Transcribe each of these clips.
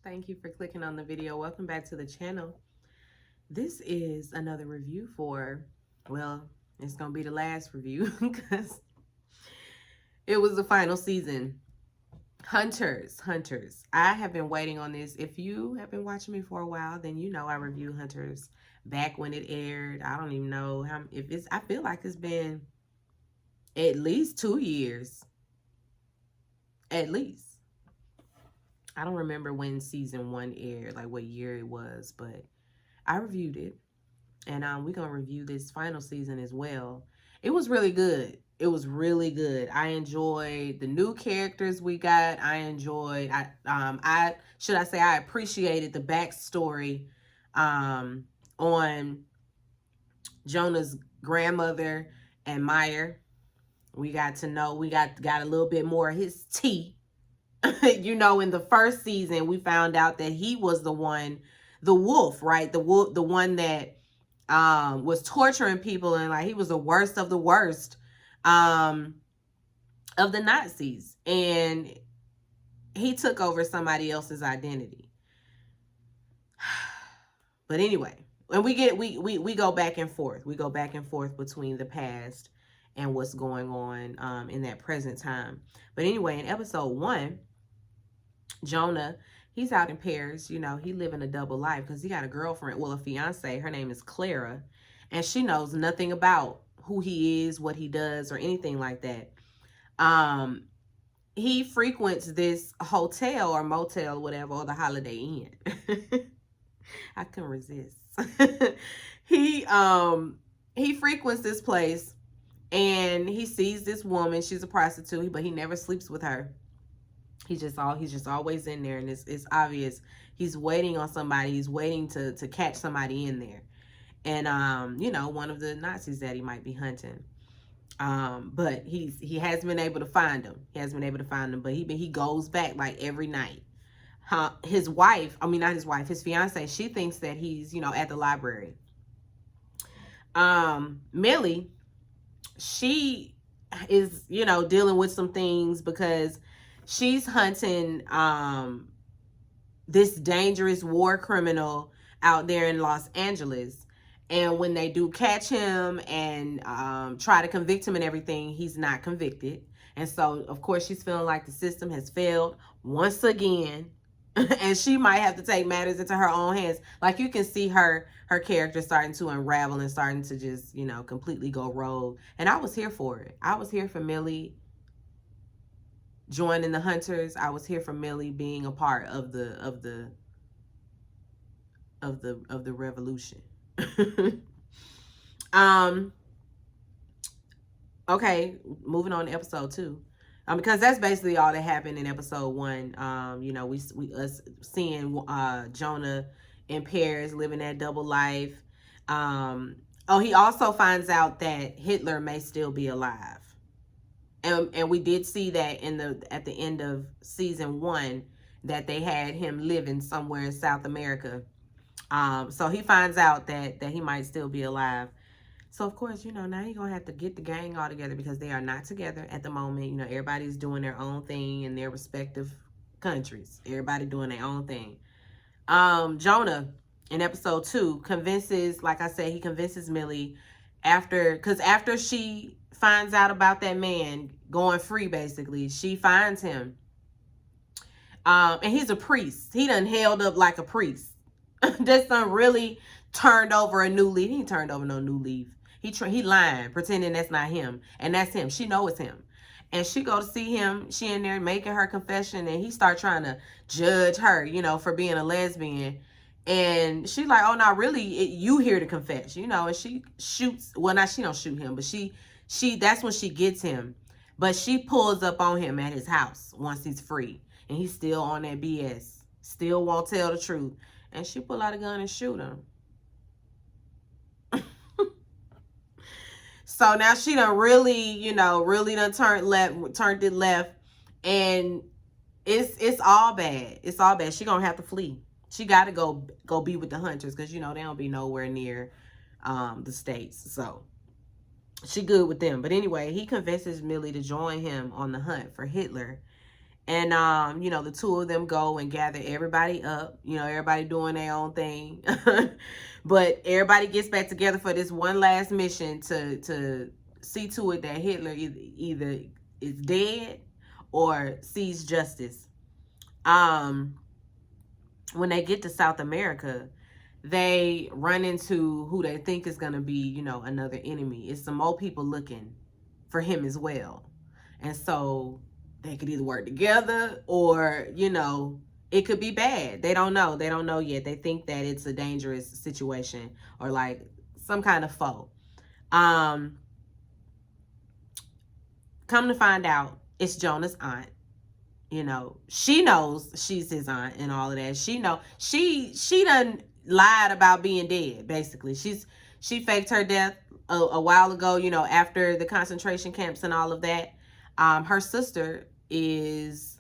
Thank you for clicking on the video. Welcome back to the channel. This is another review for, well, it's going to be the last review because it was the final season. Hunters. I have been waiting on this. If you have been watching me for a while, then you know I reviewed Hunters back when it aired. I don't even know how, if it's, I feel like it's been at least 2 years. At least. I don't remember when season 1 aired, like what year it was, but I reviewed it. And we're going to review this final season as well. It was really good. It was really good. I enjoyed the new characters we got. I appreciated the backstory on Jonah's grandmother and Meyer. We got a little bit more of his tea. You know, in the first season, we found out that he was the wolf, right? The wolf, the one that was torturing people, and like he was the worst of the worst of the Nazis, and he took over somebody else's identity. But anyway, and we go back and forth. We go back and forth between the past and what's going on in that present time. But anyway, in episode 1, Jonah, he's out in Paris. You know, he living a double life because he got a girlfriend, well, a fiance. Her name is Clara, and she knows nothing about who he is, what he does, or anything like that. He frequents this hotel or motel, whatever, or the Holiday Inn. I couldn't resist. he frequents this place, and he sees this woman. She's a prostitute, but he never sleeps with her. He's just always in there, and it's obvious he's waiting on somebody. He's waiting to catch somebody in there, and you know, one of the Nazis that he might be hunting. But he hasn't been able to find him. But he goes back like every night. His wife, I mean not his wife, his fiance, she thinks that he's, you know, at the library. Millie, she is, you know, dealing with some things because she's hunting this dangerous war criminal out there in Los Angeles. And when they do catch him and try to convict him and everything, he's not convicted. And so, of course, she's feeling like the system has failed once again. And she might have to take matters into her own hands. Like, you can see her character starting to unravel and starting to just, you know, completely go rogue. And I was here for it. I was here for Millie joining the Hunters. I was here for Millie being a part of the revolution. Okay, moving on to episode 2. Because that's basically all that happened in episode 1. You know, we us seeing Jonah in Paris living that double life. He also finds out that Hitler may still be alive. And we did see that at the end of season 1 that they had him living somewhere in South America. So he finds out that he might still be alive. So, of course, you know, now you're going to have to get the gang all together because they are not together at the moment. You know, everybody's doing their own thing in their respective countries. Everybody doing their own thing. Jonah, in episode 2, convinces, like I said, he convinces Millie after she finds out about that man going free, basically. She finds him. And he's a priest. He done held up like a priest. This done really turned over a new leaf. He ain't turned over no new leaf. He lying, pretending that's not him. And that's him. She know it's him. And she go to see him. She in there making her confession. And he start trying to judge her, you know, for being a lesbian. And she like, oh, no, really, you here to confess, you know. And she shoots. Well, not she don't shoot him. But she that's when she gets him. But she pulls up on him at his house once he's free. And he's still on that BS. Still won't tell the truth. And she pull out a gun and shoot him. So now she done really, you know, really done turned it left. And it's all bad. It's all bad. She gonna have to flee. She got to go be with the Hunters because, you know, they don't be nowhere near the States. So she good with them. But anyway, he convinces Millie to join him on the hunt for Hitler. And you know, the two of them go and gather everybody up, you know, everybody doing their own thing. But everybody gets back together for this one last mission to see to it that Hitler either is dead or sees justice. When they get to South America, they run into who they think is going to be, you know, another enemy. It's some more people looking for him as well. And so they could either work together or, you know, it could be bad. They don't know. They don't know yet. They think that it's a dangerous situation or like some kind of foe. Come to find out, it's Jonah's aunt. You know, she knows she's his aunt and all of that. She done lied about being dead, basically. She faked her death a while ago, you know, after the concentration camps and all of that. Her sister is,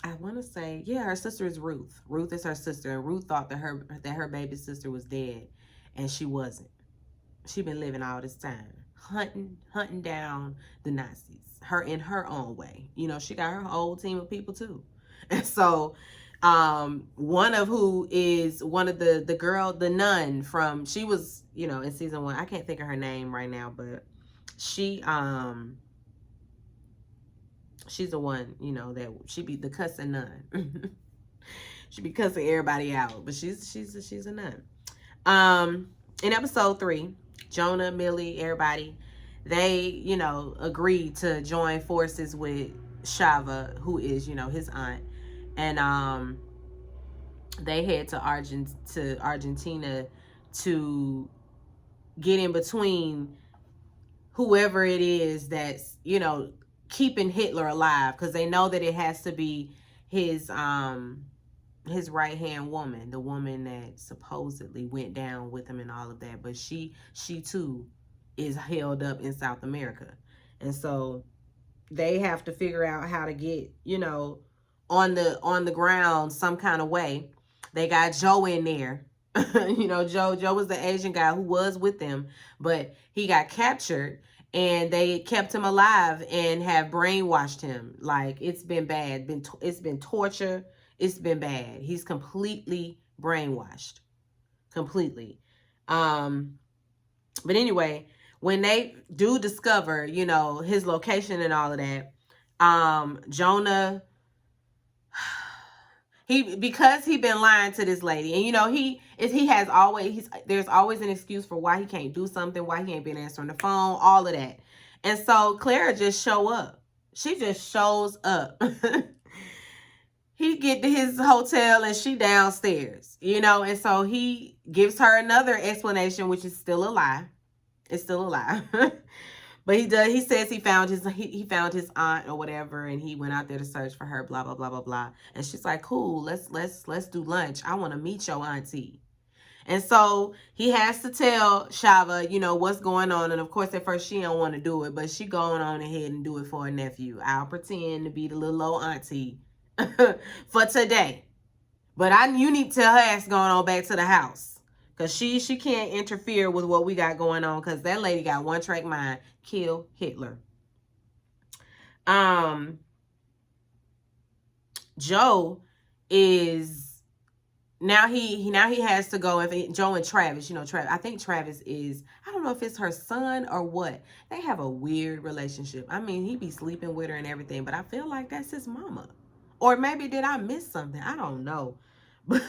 I want to say, yeah, her sister is Ruth. Ruth is her sister, and Ruth thought that her baby sister was dead, and she wasn't. She been living all this time hunting down the Nazis, her in her own way. You know, she got her whole team of people too. And so one of who is one of the girl, the nun from, she was, you know, in season 1. I can't think of her name right now, but she's the one, you know, that she be the cussing nun. She be cussing everybody out, but she's a nun. In episode 3, Jonah, Millie, everybody, they, you know, agreed to join forces with Shava, who is, you know, his aunt. And they head to Argentina to get in between whoever it is that's, you know, keeping Hitler alive, because they know that it has to be his right-hand woman, the woman that supposedly went down with him and all of that. But she too is held up in South America. And so they have to figure out how to get, you know, on the ground some kind of way. They got Joe in there. You know, Joe was the Asian guy who was with them, but he got captured and they kept him alive and have brainwashed him. Like, it's been bad. It's been torture. It's been bad. He's completely brainwashed. Completely. But anyway, when they do discover, you know, his location and all of that, Jonah, because he been lying to this lady, and you know, there's always an excuse for why he can't do something, why he ain't been answering the phone, all of that. And so Clara just show up. She just shows up. He get to his hotel and she downstairs, you know, and so he gives her another explanation, which is still a lie. It's still a lie. But he says he found his aunt or whatever, and he went out there to search for her, blah blah blah blah blah. And she's like, cool, let's do lunch. I want to meet your auntie. And so he has to tell Shava, you know, what's going on. And of course, at first she don't want to do it, but she going on ahead and do it for her nephew. I'll pretend to be the little old auntie for today. But you need to tell her ass going on back to the house. Because she can't interfere with what we got going on. Because that lady got one track mind. Kill Hitler. Joe is... Now he has to go, and Joe and Travis, you know, I think Travis is, I don't know if it's her son or what. They have a weird relationship. I mean, he be sleeping with her and everything, but I feel like that's his mama. Or maybe did I miss something? I don't know. But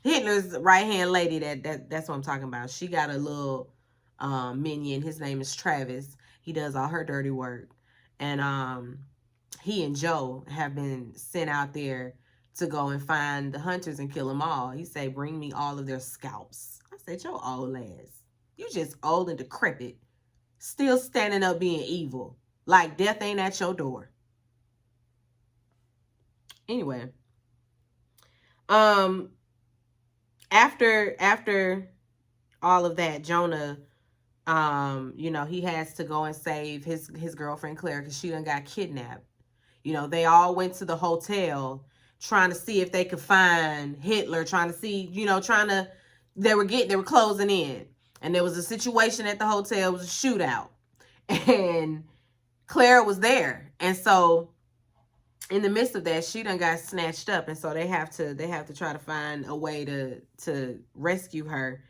Hitler's right-hand lady, that's what I'm talking about. She got a little minion. His name is Travis. He does all her dirty work. And he and Joe have been sent out there to go and find the hunters and kill them all. He say, bring me all of their scalps. I said, your old ass. You just old and decrepit. Still standing up being evil. Like death ain't at your door. Anyway. After all of that, Jonah, you know, he has to go and save his girlfriend Claire because she done got kidnapped. You know, they all went to the hotel trying to see if they could find Hitler, trying to see, you know, they were closing in. And there was a situation at the hotel, it was a shootout. And Clara was there. And so in the midst of that, she done got snatched up. And so they have to try to find a way to rescue her.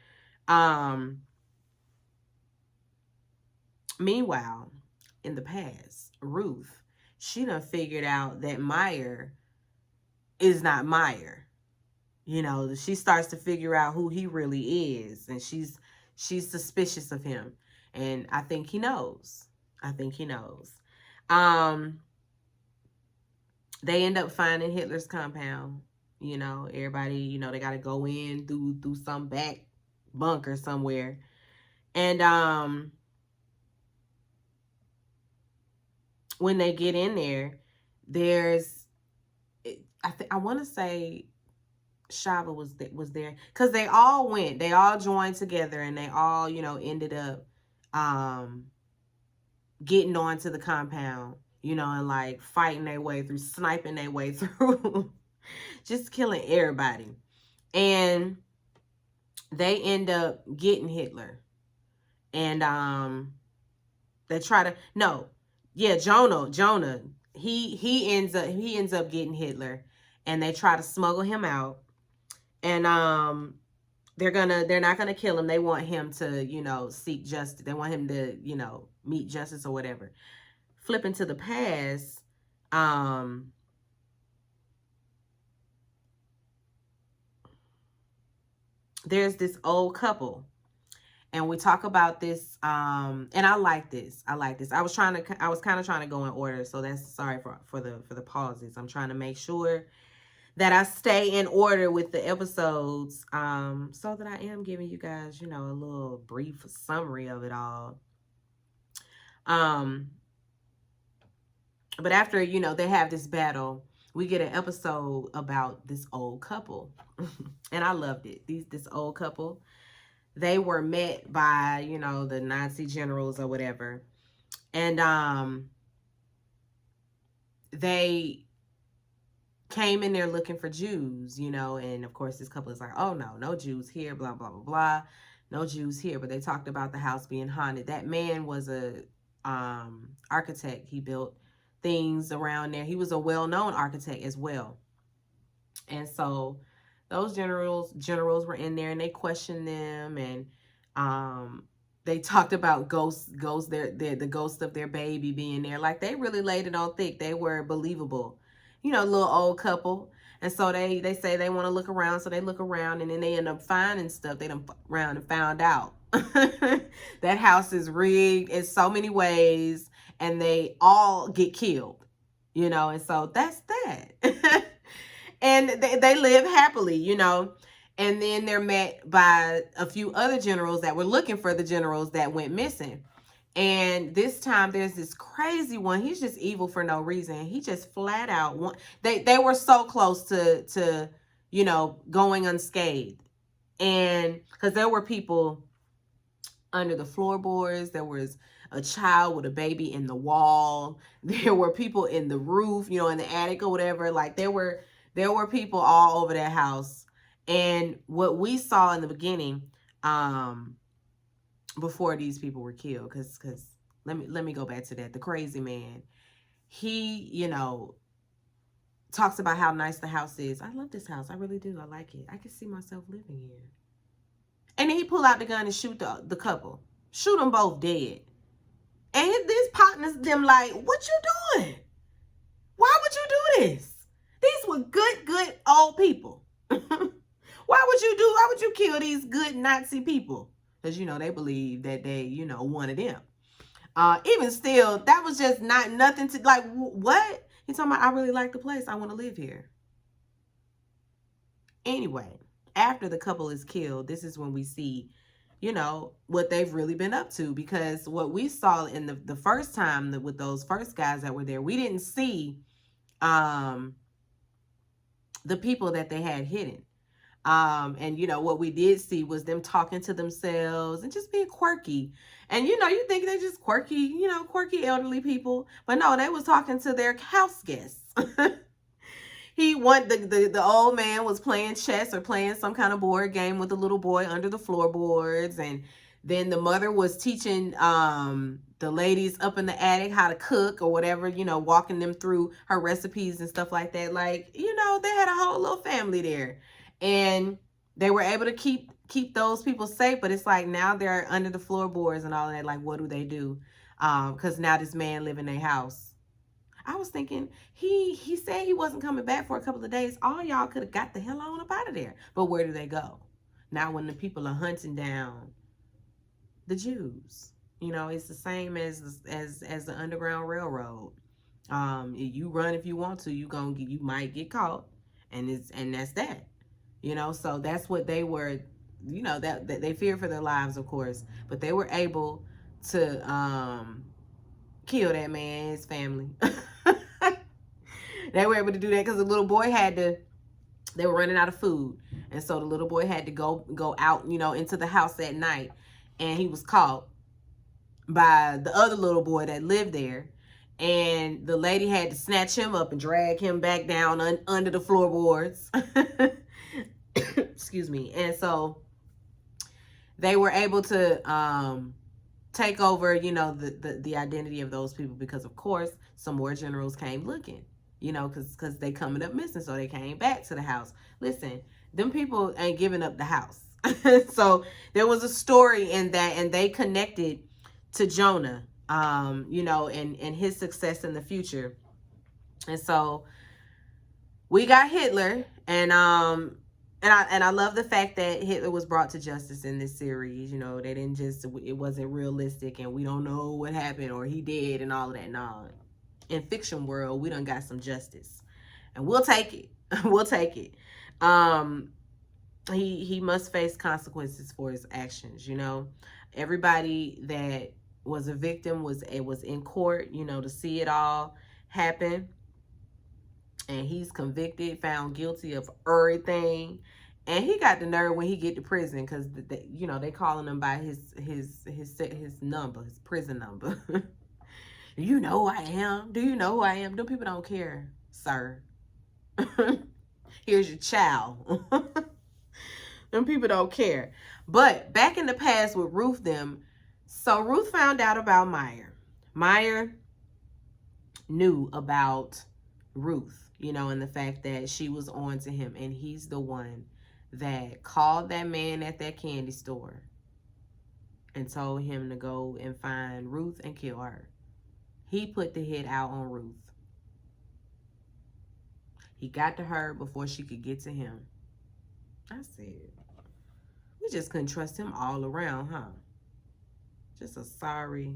Meanwhile, in the past, Ruth, she done figured out that Meyer is not Meyer. You know, she starts to figure out who he really is, and she's suspicious of him. And I think he knows. I think he knows. They end up finding Hitler's compound. You know, everybody, you know, they got to go in through some back bunker somewhere. And when they get in there, there's, I want to say Shava was there, because they all joined together, and they all, you know, ended up getting onto the compound, you know, and like fighting their way through, sniping their way through, just killing everybody. And they end up getting Hitler. And they try to, no, yeah, Jonah, he ends up getting Hitler, and they try to smuggle him out. And they're not gonna kill him. They want him to, you know, seek justice. They want him to, you know, meet justice or whatever. Flipping to the past, there's this old couple, and we talk about this, and I like this. I was kind of trying to go in order, so that's, sorry for the pauses. I'm trying to make sure that I stay in order with the episodes, so that I am giving you guys, you know, a little brief summary of it all. But after, you know, they have this battle, we get an episode about this old couple. And I loved it. This old couple, they were met by, you know, the Nazi generals or whatever. And they came in there looking for Jews, you know, and of course this couple is like, oh no Jews here, blah, blah, blah, blah. No Jews here. But they talked about the house being haunted. That man was a architect. He built things around there. He was a well-known architect as well. And so those generals were in there, and they questioned them, and they talked about ghosts, the ghost of their baby being there. Like, they really laid it on thick. They were believable, you know, little old couple. And so they say they want to look around, so they look around, and then they end up finding stuff. They done around and found out that house is rigged in so many ways, and they all get killed, you know. And so that's that. And they live happily, you know. And then they're met by a few other generals that were looking for the generals that went missing. And this time there's this crazy one. He's just evil for no reason. He just flat out they were so close to you know, going unscathed. And because there were people under the floorboards, there was a child with a baby in the wall, there were people in the roof, you know, in the attic or whatever. Like, there were people all over that house. And what we saw in the beginning, before these people were killed, because let me go back to that. The crazy man, he, you know, talks about how nice the house is. I love this house. I really do. I like it. I can see myself living here. And then he pull out the gun and shoot the couple. Shoot them both dead. And his partners, them like, what you doing? Why would you do this? These were good old people. Why would you kill these good Nazi people? Because, you know, they believe that they, you know, wanted them. Even still, that was just nothing to, like, what? He's talking about, I really like the place. I want to live here. Anyway, after the couple is killed, this is when we see, you know, what they've really been up to. Because what we saw in the first time with those first guys that were there, we didn't see the people that they had hidden. And, you know, what we did see was them talking to themselves and just being quirky. And, you know, you think they're just quirky, you know, quirky elderly people. But no, they was talking to their house guests. The old man was playing chess or playing some kind of board game with the little boy under the floorboards. And Then the mother was teaching the ladies up in the attic how to cook or whatever, you know, walking them through her recipes and stuff like that. Like, you know, they had a whole little family there. And they were able to keep those people safe, but it's like now they're under the floorboards and all that. Like, what do they do? Because now this man live in their house. I was thinking, he said he wasn't coming back for a couple of days. All y'all could have got the hell on up out of there. But where do they go? Now when the people are hunting down the Jews. You know, it's the same as the Underground Railroad. You run if you want to, you might get caught, and that's that. You know, so that's what they were. You know, that they feared for their lives, of course, but they were able to kill that man and his family. They were able to do that because the little boy they were running out of food, and so the little boy had to go out, you know, into the house at night, and he was caught by the other little boy that lived there, and the lady had to snatch him up and drag him back down under the floorboards. Excuse me. And so they were able to take over, you know, the identity of those people, because of course some more generals came looking, you know, because they coming up missing, so they came back to the house. Listen, them people ain't giving up the house. So there was a story in that, and they connected to Jonah, you know, and his success in the future. And so we got Hitler, and I love the fact that Hitler was brought to justice in this series. You know, they didn't just, it wasn't realistic and we don't know what happened or he did and all of that. No, in fiction world, we done got some justice, and we'll take it. We'll take it. He must face consequences for his actions. You know, everybody that was a victim was in court, you know, to see it all happen. And he's convicted, found guilty of everything. And he got the nerve when he get to prison, because you know, they calling him by his number, his prison number. You know who I am? Do you know who I am? Them people don't care, sir. Here's your child. Them people don't care. But back in the past with Ruth them, so Ruth found out about Meyer. Meyer knew about Ruth, you know, and the fact that she was on to him, and he's the one that called that man at that candy store and told him to go and find Ruth and kill her. He put the hit out on Ruth. He got to her before she could get to him. I said, we just couldn't trust him all around, huh? Just a sorry.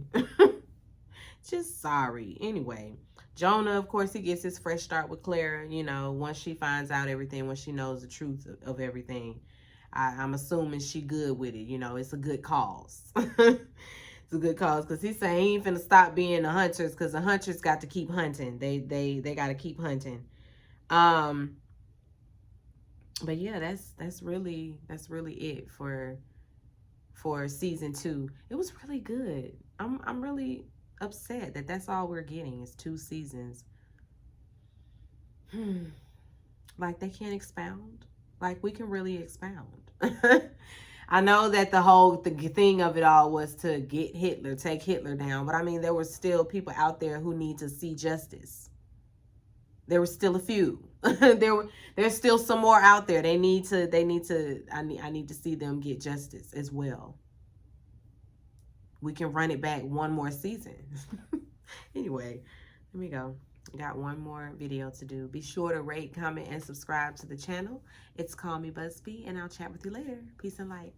Just sorry. Anyway, Jonah, of course, he gets his fresh start with Clara, you know, once she finds out everything, once she knows the truth of everything. I'm assuming she good with it, you know, it's a good cause. It's a good cause, because he said he ain't finna stop being the hunters, because the hunters got to keep hunting. They got to keep hunting. But yeah, that's really it for season 2. It was really good. I'm really upset that that's all we're getting is 2 seasons. Like, they can't expound. Like, we can really expound. I know that the thing of it all was to get Hitler, take Hitler down, but I mean, there were still people out there who need to see justice. There were still a few. There's still some more out there. I need to see them get justice as well. We can run it back one more season. Anyway, let me go. Got one more video to do. Be sure to rate, comment, and subscribe to the channel. It's Call Me Busby, and I'll chat with you later. Peace and light.